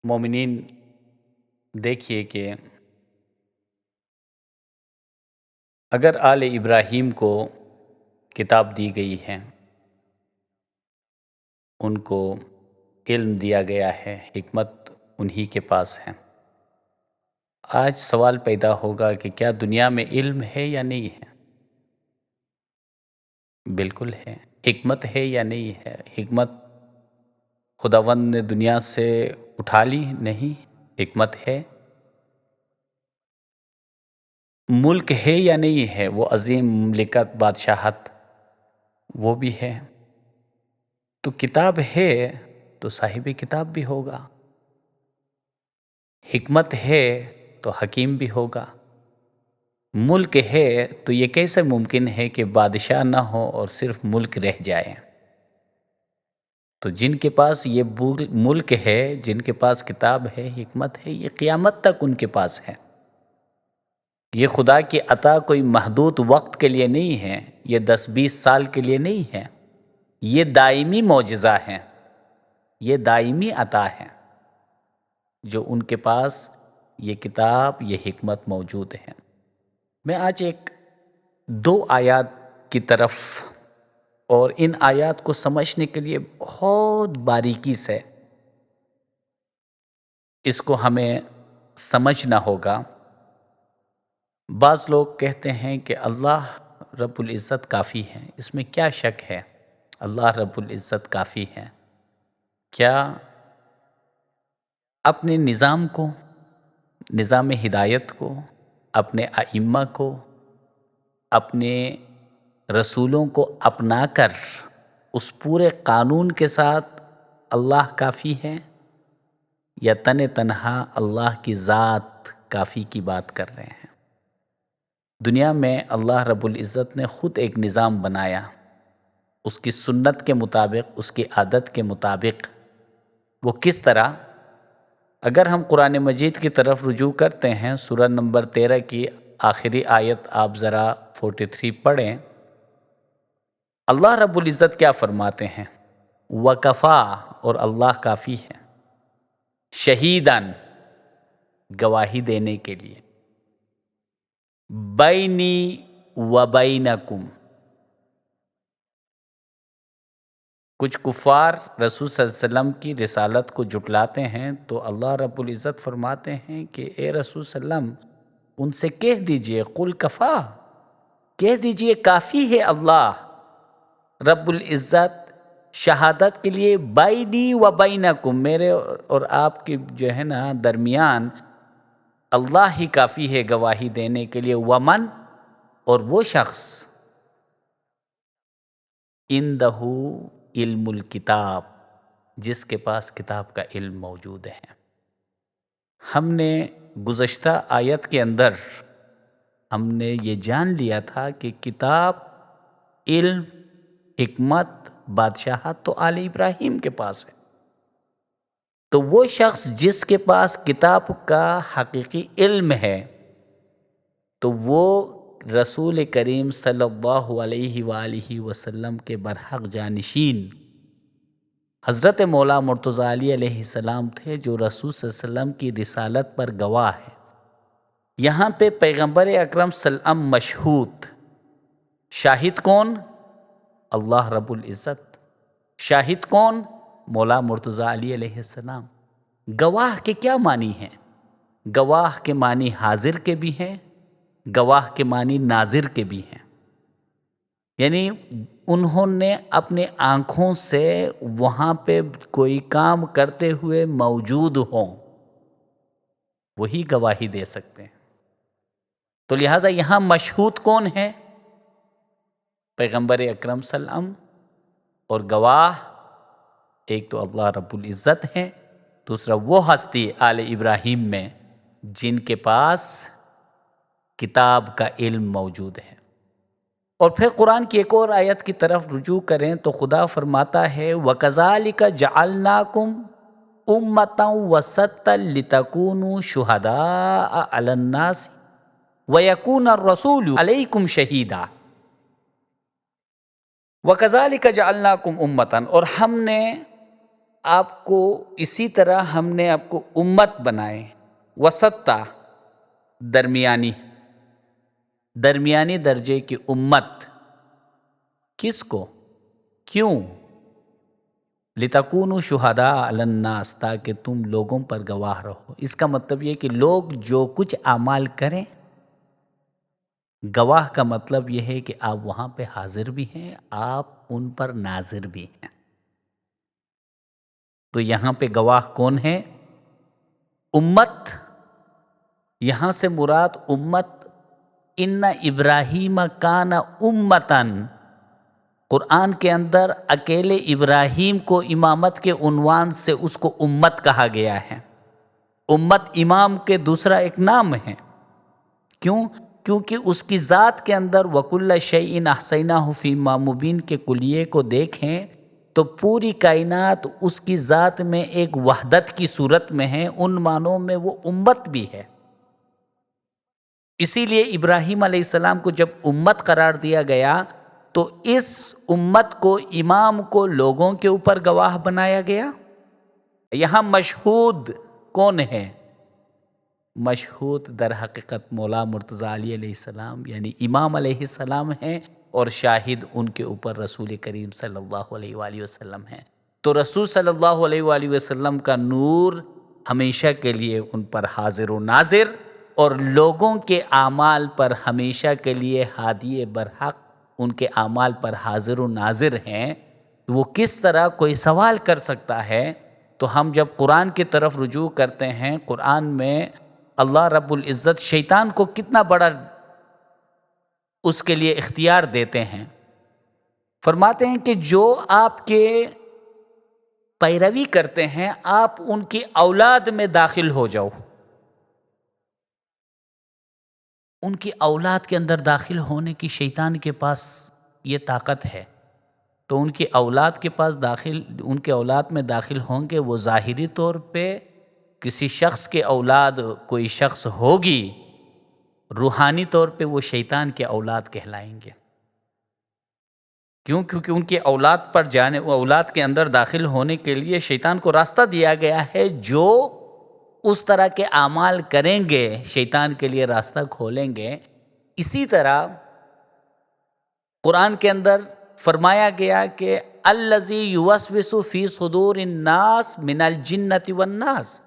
مومنین، دیکھیے کہ اگر آل ابراہیم کو کتاب دی گئی ہے، ان کو علم دیا گیا ہے، حکمت انہی کے پاس ہے۔ آج سوال پیدا ہوگا کہ کیا دنیا میں علم ہے یا نہیں ہے؟ بالکل ہے۔ حکمت ہے یا نہیں ہے؟ حکمت خداوند نے دنیا سے اٹھا لی؟ نہیں، حکمت ہے۔ ملک ہے یا نہیں ہے؟ وہ عظیم مملکت، بادشاہت، وہ بھی ہے۔ تو کتاب ہے تو صاحب کتاب بھی ہوگا، حکمت ہے تو حکیم بھی ہوگا۔ ملک ہے تو یہ کیسے ممکن ہے کہ بادشاہ نہ ہو اور صرف ملک رہ جائے؟ تو جن کے پاس یہ ملک ہے، جن کے پاس کتاب ہے، حکمت ہے، یہ قیامت تک ان کے پاس ہے۔ یہ خدا کی عطا کوئی محدود وقت کے لیے نہیں ہے، یہ 10-20 سال کے لیے نہیں ہے، یہ دائمی معجزہ ہے، یہ دائمی عطا ہے جو ان کے پاس یہ کتاب، یہ حکمت موجود ہے۔ میں آج دو آیات کی طرف، اور ان آیات کو سمجھنے کے لیے بہت باریکی سے اس کو ہمیں سمجھنا ہوگا۔ بعض لوگ کہتے ہیں کہ اللہ رب العزت کافی ہے، اس میں کیا شک ہے؟ اللہ رب العزت کافی ہے۔ کیا اپنے نظام کو، نظام ہدایت کو، اپنے ائمہ کو، اپنے رسولوں کو اپنا کر اس پورے قانون کے ساتھ اللہ کافی ہے، یا تنہا اللہ کی ذات کافی کی بات کر رہے ہیں؟ دنیا میں اللہ رب العزت نے خود ایک نظام بنایا، اس کی سنت کے مطابق، اس کی عادت کے مطابق۔ وہ کس طرح؟ اگر ہم قرآن مجید کی طرف رجوع کرتے ہیں، سورہ نمبر 13 کی آخری آیت آپ ذرا 43 پڑھیں۔ اللہ رب العزت کیا فرماتے ہیں؟ وَكَفَى، اور اللہ کافی ہے، شہیداً، گواہی دینے کے لیے، بینی و بینکم۔ کچھ کفار رسول صلی اللہ علیہ وسلم کی رسالت کو جھٹلاتے ہیں، تو اللہ رب العزت فرماتے ہیں کہ اے رسول صلی اللہ علیہ وسلم، ان سے کہہ دیجئے، قل کفا، کہہ دیجئے کافی ہے اللہ رب العزت شہادت کے لیے، بینی و بینکم، میرے اور آپ کے جو ہے نا درمیان اللہ ہی کافی ہے گواہی دینے کے لیے۔ ومن، اور وہ شخص، عندہ علم الکتاب، جس کے پاس کتاب کا علم موجود ہے۔ ہم نے گزشتہ آیت کے اندر ہم نے یہ جان لیا تھا کہ کتاب، علم، حکمت، بادشاہت تو آل ابراہیم کے پاس ہے۔ تو وہ شخص جس کے پاس کتاب کا حقیقی علم ہے، تو وہ رسول کریم صلی اللہ علیہ وآلہ وسلم کے برحق جانشین حضرت مولا مرتضیٰ علی علیہ السلام تھے، جو رسول صلی اللہ علیہ وسلم کی رسالت پر گواہ ہے۔ یہاں پہ پیغمبر اکرم صلی اللہ علیہ وسلم مشہود، شاہد کون؟ اللہ رب العزت۔ شاہد کون؟ مولا مرتضیٰ علی علیہ السلام۔ گواہ کے کیا معنی ہیں؟ گواہ کے معنی حاضر کے بھی ہیں، گواہ کے معنی ناظر کے بھی ہیں۔ یعنی انہوں نے اپنے آنکھوں سے وہاں پہ کوئی کام کرتے ہوئے موجود ہوں، وہی گواہی دے سکتے ہیں۔ تو لہٰذا یہاں مشہود کون ہے؟ پیغمبر اکرم صلی اللہ علیہ وسلم، اور گواہ ایک تو اللہ رب العزت ہے، دوسرا وہ ہستی آل ابراہیم میں جن کے پاس کتاب کا علم موجود ہے۔ اور پھر قرآن کی ایک اور آیت کی طرف رجوع کریں تو خدا فرماتا ہے وَكَذَلِكَ جَعَلْنَاكُمْ أُمَّةً وَسَطًا لِتَكُونُوا شُهَدَاءَ عَلَى النَّاسِ وَيَكُونَ الرَّسُولُ عَلَيْكُمْ شَهِيدًا۔ وَكَذَلِكَ جَعَلْنَاكُمْ أُمَّةً، اور ہم نے آپ کو اسی طرح ہم نے آپ کو امت بنائے، وسطا، درمیانی درجے کی امت. کس کو؟ کیوں؟ لِتَكُونُوا شُهَدَاءَ عَلَى النَّاسِ، تاکہ تم لوگوں پر گواہ رہو. اس کا مطلب یہ کہ لوگ جو کچھ اعمال کریں، گواہ کا مطلب یہ ہے کہ آپ وہاں پہ حاضر بھی ہیں، آپ ان پر ناظر بھی ہیں. تو یہاں پہ گواہ کون ہے؟ امت. یہاں سے مراد امت، ان ابراہیم کان امتن. قرآن کے اندر اکیلے ابراہیم کو امامت کے عنوان سے اس کو امت کہا گیا ہے. امت امام کے دوسرا ایک نام ہے. کیوں؟ کیونکہ اس کی ذات کے اندر وَكُلَّ شَيْءٍ أَحْصَيْنَاهُ فِي إِمَامٍ مبین کے کلیے کو دیکھیں تو پوری کائنات اس کی ذات میں ایک وحدت کی صورت میں ہے. ان معنوں میں وہ امت بھی ہے. اسی لیے ابراہیم علیہ السلام کو جب امت قرار دیا گیا تو اس امت کو، امام کو، لوگوں کے اوپر گواہ بنایا گیا. یہاں مشہود کون ہے؟ مشہود در حقیقت مولا مرتضی علیہ السلام یعنی امام علیہ السلام ہیں، اور شاہد ان کے اوپر رسول کریم صلی اللہ علیہ وآلہ وسلم ہیں. تو رسول صلی اللہ علیہ وآلہ وسلم کا نور ہمیشہ کے لیے ان پر حاضر و ناظر، اور لوگوں کے اعمال پر ہمیشہ کے لیے ہادی برحق ان کے اعمال پر حاضر و ناظر ہیں. تو وہ کس طرح کوئی سوال کر سکتا ہے؟ تو ہم جب قرآن کی طرف رجوع کرتے ہیں، قرآن میں اللہ رب العزت شیطان کو کتنا بڑا اس کے لیے اختیار دیتے ہیں. فرماتے ہیں کہ جو آپ کے پیروی کرتے ہیں آپ ان کی اولاد میں داخل ہو جاؤ. ان کی اولاد کے اندر داخل ہونے کی شیطان کے پاس یہ طاقت ہے. تو ان کی اولاد کے پاس ان کے اولاد میں داخل ہوں گے. وہ ظاہری طور پہ کسی شخص کے اولاد کوئی شخص ہوگی، روحانی طور پہ وہ شیطان کے اولاد کہلائیں گے. کیوں؟ کیونکہ ان کی اولاد کے اندر داخل ہونے کے لیے شیطان کو راستہ دیا گیا ہے. جو اس طرح کے اعمال کریں گے شیطان کے لیے راستہ کھولیں گے. اسی طرح قرآن کے اندر فرمایا گیا کہ الذی یوسوس فی صدور الناس من الجنۃ والناس.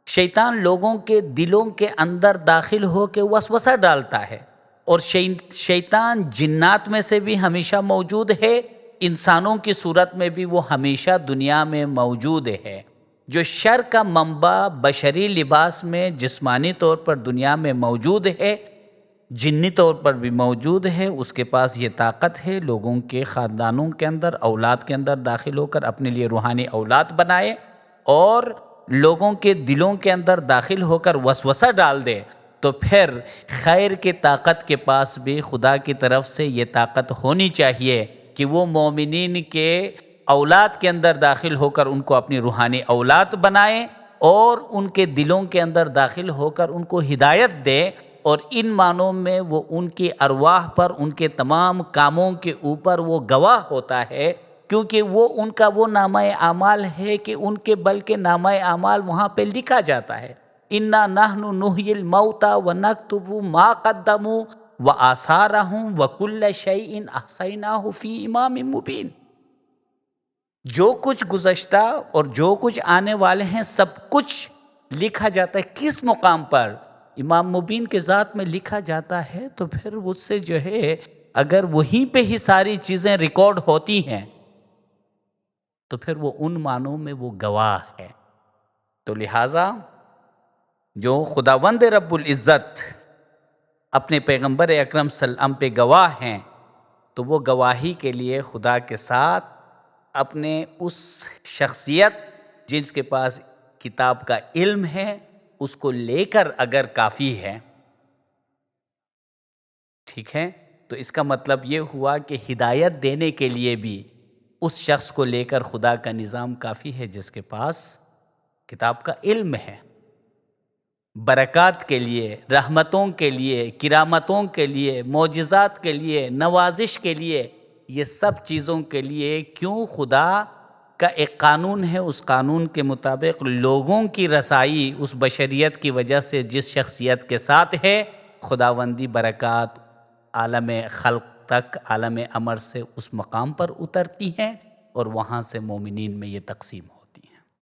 شیطان لوگوں کے دلوں کے اندر داخل ہو کے وسوسہ ڈالتا ہے، اور شیطان جنات میں سے بھی ہمیشہ موجود ہے، انسانوں کی صورت میں بھی وہ ہمیشہ دنیا میں موجود ہے. جو شر کا منبع بشری لباس میں جسمانی طور پر دنیا میں موجود ہے، جنی طور پر بھی موجود ہے، اس کے پاس یہ طاقت ہے لوگوں کے خاندانوں کے اندر، اولاد کے اندر داخل ہو کر اپنے لیے روحانی اولاد بنائے، اور لوگوں کے دلوں کے اندر داخل ہو کر وسوسہ ڈال دے. تو پھر خیر کی طاقت کے پاس بھی خدا کی طرف سے یہ طاقت ہونی چاہیے کہ وہ مومنین کے اولاد کے اندر داخل ہو کر ان کو اپنی روحانی اولاد بنائے، اور ان کے دلوں کے اندر داخل ہو کر ان کو ہدایت دے. اور ان معنوں میں وہ ان کی ارواح پر، ان کے تمام کاموں کے اوپر وہ گواہ ہوتا ہے، کیونکہ وہ ان کا وہ نامہ اعمال ہے کہ ان کے بلکہ نامہ اعمال وہاں پہ لکھا جاتا ہے. انا نحن نحیی الموتى ونکتب ما قدموا وآثارهم وکل شیء احصیناہ فی امام مبین. جو کچھ گزشتہ اور جو کچھ آنے والے ہیں سب کچھ لکھا جاتا ہے. کس مقام پر؟ امام مبین کے ذات میں لکھا جاتا ہے. تو پھر اس سے جو ہے اگر وہیں پہ ہی ساری چیزیں ریکارڈ ہوتی ہیں تو پھر وہ ان معنوں میں وہ گواہ ہے. تو لہٰذا جو خداوند رب العزت اپنے پیغمبر اکرم صلی اللہ علیہ وسلم پہ گواہ ہیں، تو وہ گواہی کے لیے خدا کے ساتھ اپنے اس شخصیت جس کے پاس کتاب کا علم ہے اس کو لے کر اگر کافی ہے، ٹھیک ہے، تو اس کا مطلب یہ ہوا کہ ہدایت دینے کے لیے بھی اس شخص کو لے کر خدا کا نظام کافی ہے جس کے پاس کتاب کا علم ہے. برکات کے لیے، رحمتوں کے لیے، کرامتوں کے لیے، معجزات کے لیے، نوازش کے لیے، یہ سب چیزوں کے لیے کیوں خدا کا ایک قانون ہے، اس قانون کے مطابق لوگوں کی رسائی اس بشریت کی وجہ سے جس شخصیت کے ساتھ ہے، خداوندی برکات عالم خلق تک، عالم امر سے اس مقام پر اترتی ہیں اور وہاں سے مومنین میں یہ تقسیم